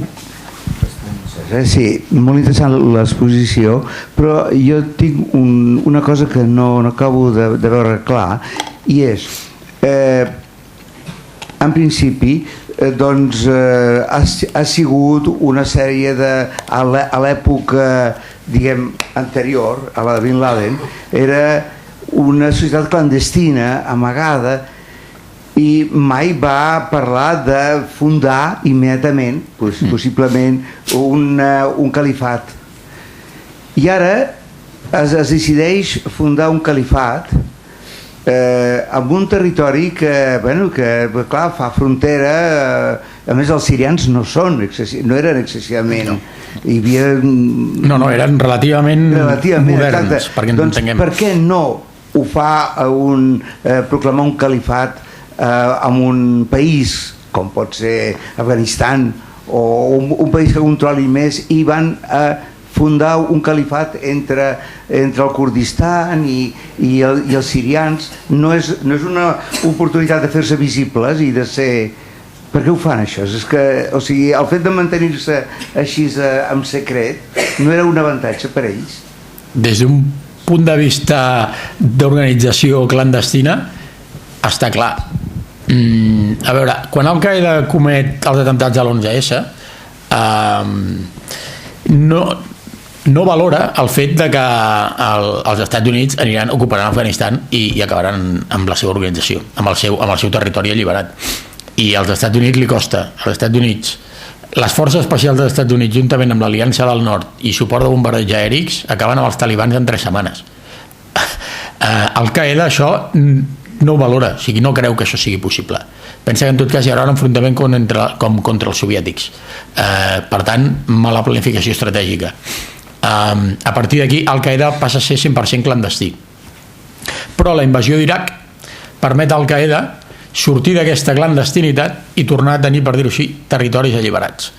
Sí, molt interessant l'exposició, però jo tinc una cosa que no acabo de veure clar, i és, en principi, doncs ha sigut una sèrie de, a l'època, diguem, anterior a la de Bin Laden, era una societat clandestina, amagada, i mai va parlar de fundar immediatament, possiblement, un califat. I ara es decideix fundar un califat amb un territori que clar, fa frontera, a més els sirians no eren excessivament, hi havia... No, eren relativament moderns, perquè ens entenguem. Per què no ho fa proclamar un califat en un país com pot ser Afganistan o un país que controli més, i van fundar un califat entre el Kurdistan i els sirians? No és una oportunitat de fer-se visibles i de ser... Per què ho fan, això? És que, o sigui, el fet de mantenir-se així en secret no era un avantatge per ells? Des d'un punt de vista d'organització clandestina, està clar. A veure, quan Al-Qaeda comet els atemptats a l'11S, no valora el fet de que els Estats Units ocuparan Afganistan i acabaran amb la seva organització, amb el seu territori alliberat. I als Estats Units li costa. Als Estats Units, les forces especials dels Estats Units, juntament amb l'Aliança del Nord i suport de bombardeig aèrics, acaben amb els talibans en 3 setmanes. Al-Qaeda això no ho valora, o sigui, no creu que això sigui possible. Pensa que en tot cas hi haurà un enfrontament com contra els soviètics. Per tant, mala planificació estratègica. A partir d'aquí, Al-Qaeda passa a ser 100% clandestí. Però la invasió d'Iraq permet a Al-Qaeda sortir d'aquesta clandestinitat i tornar a tenir, per dir-ho així, territoris alliberats.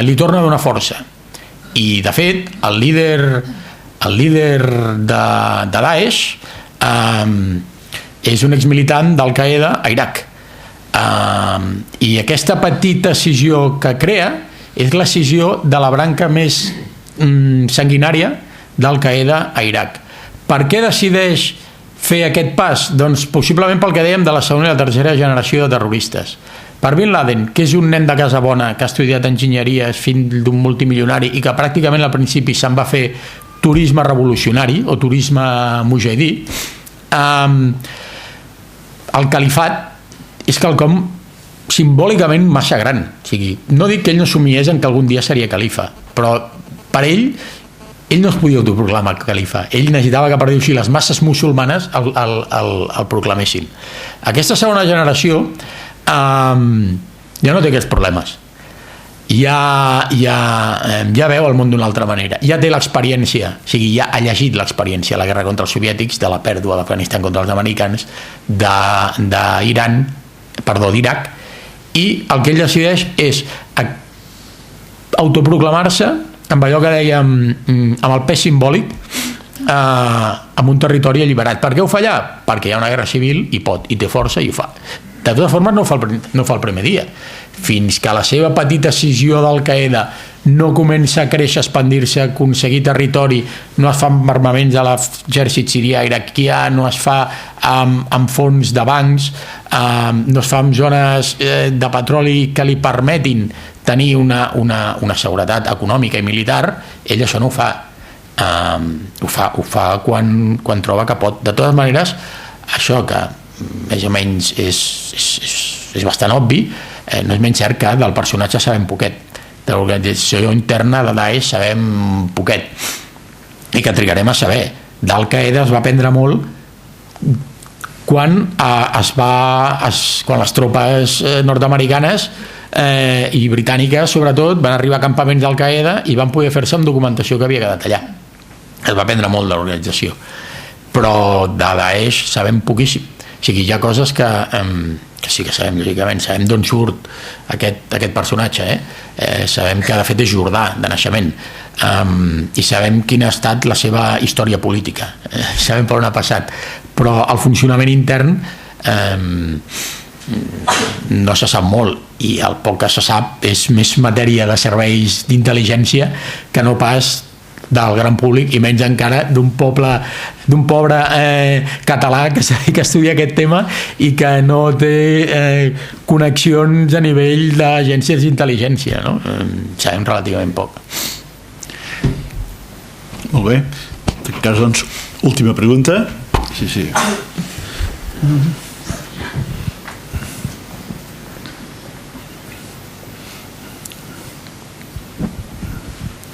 Li torna a donar força. I, de fet, el líder de Daesh és un exmilitant d'Al-Qaeda a Iraq. I aquesta petita escissió que crea és l'escissió de la branca més sanguinària d'Al-Qaeda a Iraq. Per què decideix fer aquest pas? Doncs possiblement pel que dèiem de la segona i la tercera generació de terroristes. Per Bin Laden, que és un nen de casa bona, que ha estudiat enginyeria, és fill d'un multimilionari i que pràcticament al principi se'n va fer turisme revolucionari o turisme mujahidí, el califat és quelcom simbòlicament massa gran. O sigui, no dic que ell no somiés en que algun dia seria califa, però per ell no es podia autoproclamar califa. Ell necessitava que, per dir-ho així, les masses musulmanes el proclamessin. Aquesta segona generació ja no té aquests problemes. Ja veu el món d'una altra manera. Ja té l'experiència, o sigui, ja ha llegit l'experiència, la guerra contra els soviètics, de la pèrdua d'Afganistan contra els americans, d'Iraq, i el que ell decideix és autoproclamar-se amb allò que dèiem, amb el pes simbòlic, amb un territori alliberat. Per què ho fa allà? Perquè hi ha una guerra civil i té força i ho fa. De totes formes no ho fa el primer dia. Fins que la seva petita escissió d'Al-Qaeda no comença a créixer, a expandir-se, a aconseguir territori, no es fa amb armaments a l'exèrcit sirià iraquià, no es fa amb fons de bancs, no es fa amb zones de petroli que li permetin tenir una seguretat econòmica i militar. Ell això no ho fa. Ho fa quan troba que pot. De totes maneres, això que més o menys és bastant obvi, no és menys cert que del personatge sabem poquet, de l'organització interna de Daesh sabem poquet, i que trigarem a saber. D'Al-Qaeda es va aprendre molt quan les tropes nord-americanes i britàniques sobretot van arribar a campaments d'Al-Qaeda i van poder fer-se amb documentació que havia quedat allà. Es va aprendre molt de l'organització, però de Daesh sabem poquíssim. O sigui, hi ha coses que sí que sabem, lògicament, sabem d'on surt aquest personatge, sabem que de fet és jordà de naixement, i sabem quina ha estat la seva història política, sabem per on ha passat, però el funcionament intern no se sap molt, i el poc que se sap és més matèria de serveis d'intel·ligència que no pas del gran públic, i menys encara d'un pobre català que s'ha dedicat a estudiar aquest tema i que no té connexions a nivell d'agències d'intel·ligència, no? Sabem relativament poc. Molt bé. En aquest cas, doncs, última pregunta. Sí.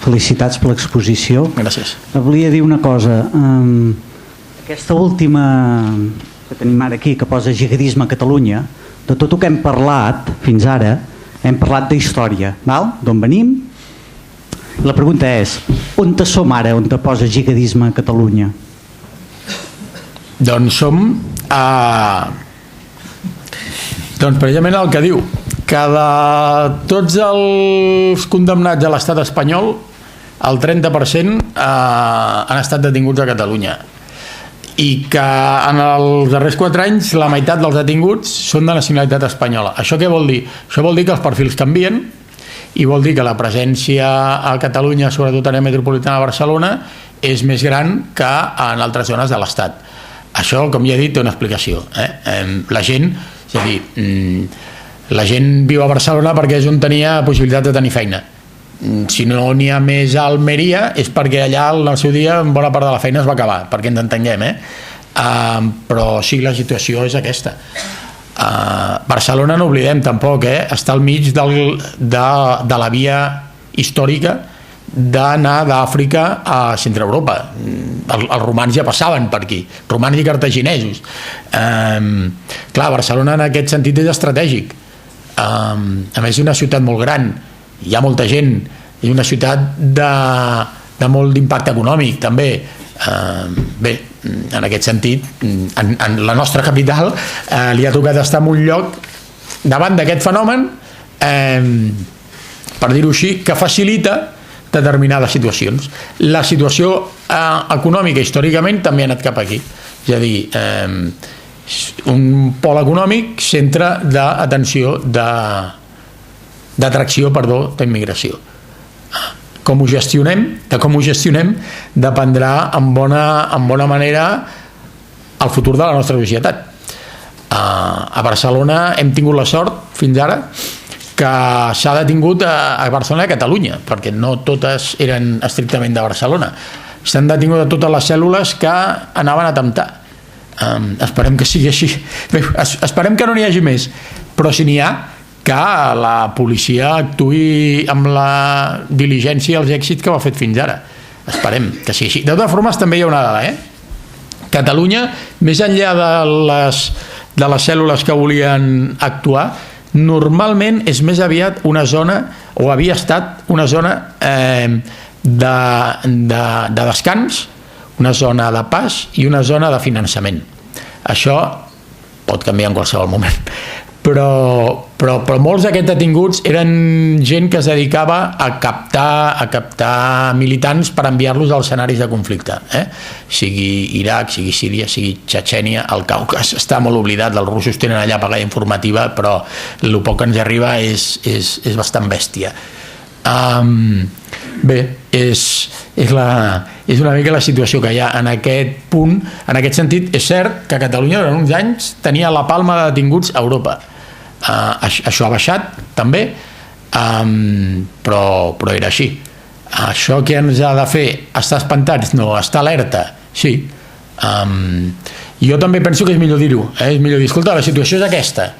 Felicitats per l'exposició. Gràcies. Volia dir una cosa. Aquesta última que tenim ara aquí, que posa jihadisme a Catalunya, de tot el que hem parlat fins ara, hem parlat d'història, d'on venim. La pregunta és, on te som ara, on te posa jihadisme a Catalunya? Doncs som doncs precisament el que diu, que de tots els condemnats a l'estat espanyol, el 30% han estat detinguts a Catalunya, i que en els darrers 4 anys la meitat dels detinguts són de nacionalitat espanyola. Això què vol dir? Això vol dir que els perfils canvien i vol dir que la presència a Catalunya, sobretot a l'àrea metropolitana de Barcelona, és més gran que en altres zones de l'Estat. Això, com ja he dit, té una explicació. La gent, és a dir, la gent viu a Barcelona perquè és on tenia possibilitat de tenir feina. Si no n'hi ha més a Almeria és perquè allà al seu dia bona part de la feina es va acabar, perquè ens entenguem, però sí, la situació és aquesta. Barcelona, no oblidem tampoc, està al mig de la via històrica d'anar d'Àfrica a Centre Europa. Els romans ja passaven per aquí, romans i cartaginesos. Clar, Barcelona en aquest sentit és estratègic. A més, és una ciutat molt gran, hi ha molta gent, és una ciutat de molt d'impacte econòmic també. Bé, en aquest sentit, en la nostra capital li ha tocat estar en un lloc davant d'aquest fenomen, per dir-ho així, que facilita determinades situacions. La situació econòmica històricament també ha anat cap aquí, és a dir, un pol econòmic, centre d'atenció, d'atracció, d'immigració. Com ho gestionem dependrà en bona manera el futur de la nostra societat. A Barcelona hem tingut la sort fins ara que s'ha detingut a Barcelona i a Catalunya, perquè no totes eren estrictament de Barcelona. S'han detingut a totes les cèl·lules que anaven a atemptar. Esperem que sigui així. Bé, esperem que no n'hi hagi més, però si n'hi ha, que la policia actuï amb la diligència i els èxits que ho ha fet fins ara. Esperem que sigui així. De totes formes, també hi ha una dada, Catalunya, més enllà de les cèl·lules que volien actuar, normalment és més aviat una zona, o havia estat una zona de descans, una zona de pas i una zona de finançament. Això pot canviar en qualsevol moment, però molts d'aquests detinguts eren gent que es dedicava a captar militants per enviar-los als escenaris de conflicte, sigui Iraq, sigui Síria, sigui Txetxènia, el Caucas està molt oblidat, els russos tenen allà pagada informativa, però el poc que ens arriba és bastant bèstia. Bé, és una mica la situació que hi ha en aquest punt. En aquest sentit, és cert que Catalunya durant uns anys tenia la palma de detinguts a Europa. Això ha baixat també, però era així. Això què ens ha de fer? Estar espantats? No, estar alerta, sí. Jo també penso que és millor dir-ho, és millor dir, escolta, la situació és aquesta,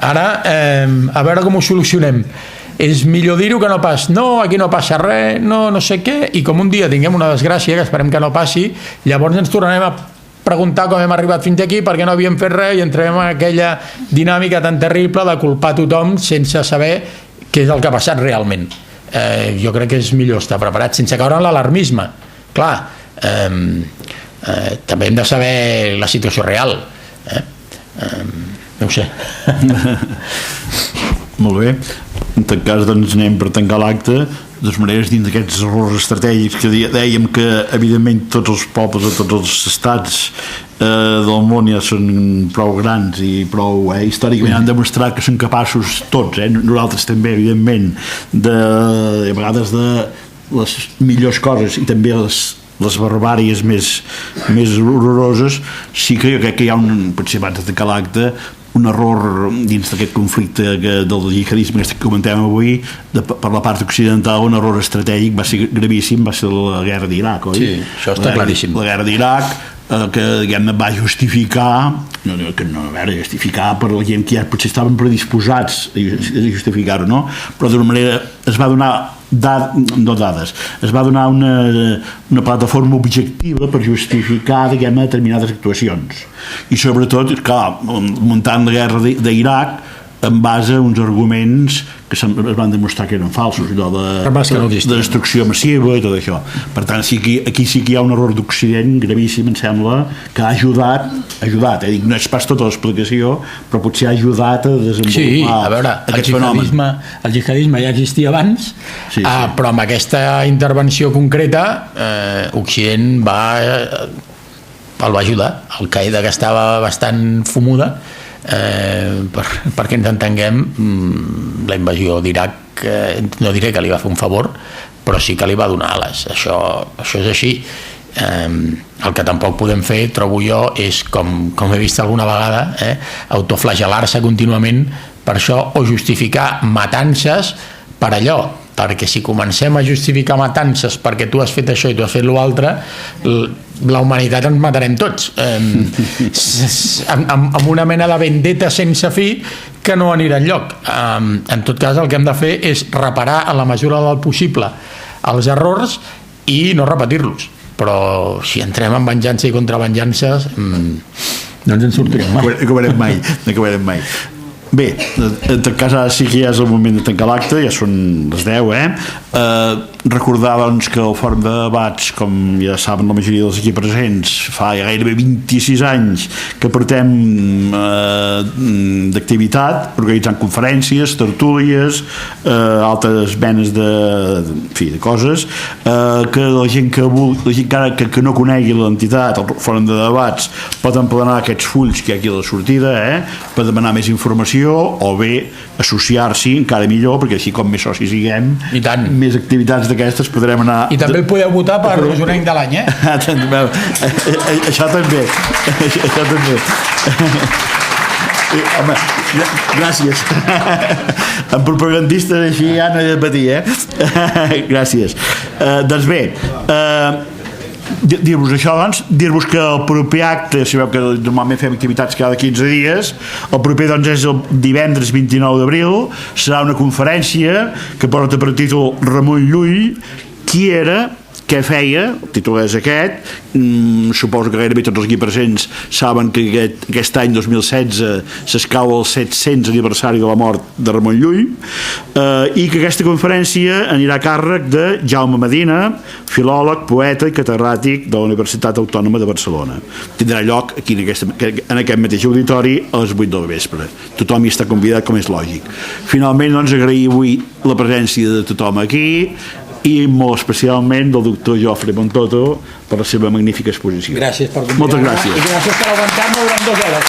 ara a veure com ho solucionem. És millor dir-ho que no pas, no, aquí no passa res, no sé què, i com un dia tinguem una desgràcia, que esperem que no passi, llavors ens tornarem a preguntar com hem arribat fins aquí, perquè no havíem fet res, i entrem en aquella dinàmica tan terrible de culpar tothom sense saber què és el que ha passat realment. Jo crec que és millor estar preparat, sense caure en l'alarmisme. Clar, també hem de saber la situació real. No ho sé. Molt bé. En tot cas, doncs, anem per tancar l'acte. De totes maneres, dins d'aquests errors estratègics que dèiem que, evidentment, tots els pobles de tots els estats del món ja són prou grans i prou històricament han demostrat que són capaços tots, nosaltres també, evidentment, a vegades de les millors coses i també les barbàries més horroroses. Sí que jo crec que hi ha potser abans de tancar l'acte, un error dins d'aquest conflicte del jihadisme que comentem avui per la part occidental, un error estratègic va ser gravíssim, va ser la guerra d'Iraq, oi? Sí, això està claríssim. La guerra d'Iraq, que diguem-ne va justificar per la gent que ja potser estaven predisposats a justificar-ho, no? Però d'una manera es va donar no dades, es va donar una plataforma objectiva per justificar, diguem-ne, determinades actuacions. I sobretot, clar, muntant la guerra d'Iraq en base a uns arguments que es van demostrar que eren falsos, allò de destrucció massiva i tot això. Per tant, aquí sí que hi ha un error d'Occident gravíssim, em sembla, que ha ajudat, dic, no és pas tota l'explicació, però potser ha ajudat a desenvolupar aquest fenomen. El jihadisme ja existia abans, però amb aquesta intervenció concreta Occident el va ajudar. Al-Qaeda, que estava bastant fumuda, perquè ens entenguem, la invasió d'Iraq no diré que li va fer un favor, però sí que li va donar ales. Això és així. El que tampoc podem fer, trobo jo, és, com he vist alguna vegada, autoflagelar-se contínuament per això, o justificar matances per allò, perquè si comencem a justificar matances perquè tu has fet això i tu has fet l'altre, la humanitat ens matarem tots amb una mena de vendetta sense fi que no anirà enlloc. En tot cas, el que hem de fer és reparar en la mesura del possible els errors i no repetir-los, però si entrem en venjança i contravenjances no ens en sortirem mai. No acabarem mai. Bé, en tot cas ara sí que ja és el moment de tancar l'acte, ja són les 10, recordar doncs que el Fòrum de Debats, com ja saben la majoria dels aquí presents, fa gairebé 26 anys que portem d'activitat, organitzant conferències, tertúlies, altres menes de coses, que la gent que no conegui l'entitat, el Fòrum de Debats, pot emplenar aquests fulls que hi ha aquí a la sortida per demanar més informació, o bé associar-s'hi, encara millor, perquè així com més socis siguem, més activitats d'aquestes podrem anar... I també el podeu votar per l'usonenc de l'any, Això també. Home, gràcies. En propagandistes així ja no he de patir, Gràcies. Doncs bé, dir-vos això, doncs, dir-vos que el proper acte, si veu que normalment fem activitats cada 15 dies, el proper doncs és el divendres 29 d'abril, serà una conferència que porta per títol Ramon Llull, qui era, què feia, el títol és aquest, suposo que gairebé tots els aquí presents saben que aquest any 2016 s'escau el 700 aniversari de la mort de Ramon Llull, i que aquesta conferència anirà a càrrec de Jaume Medina, filòleg, poeta i catedràtic de la Universitat Autònoma de Barcelona. Tindrà lloc aquí en aquest mateix auditori a les 8 del vespre. Tothom hi està convidat, com és lògic. Finalment, doncs, agrair avui la presència de tothom aquí i molt especialment del doctor Jofre Montoto per la seva magnífica exposició. Gràcies per convidar-me. Moltes gràcies. I gràcies per aguantar-me durant 2 hores.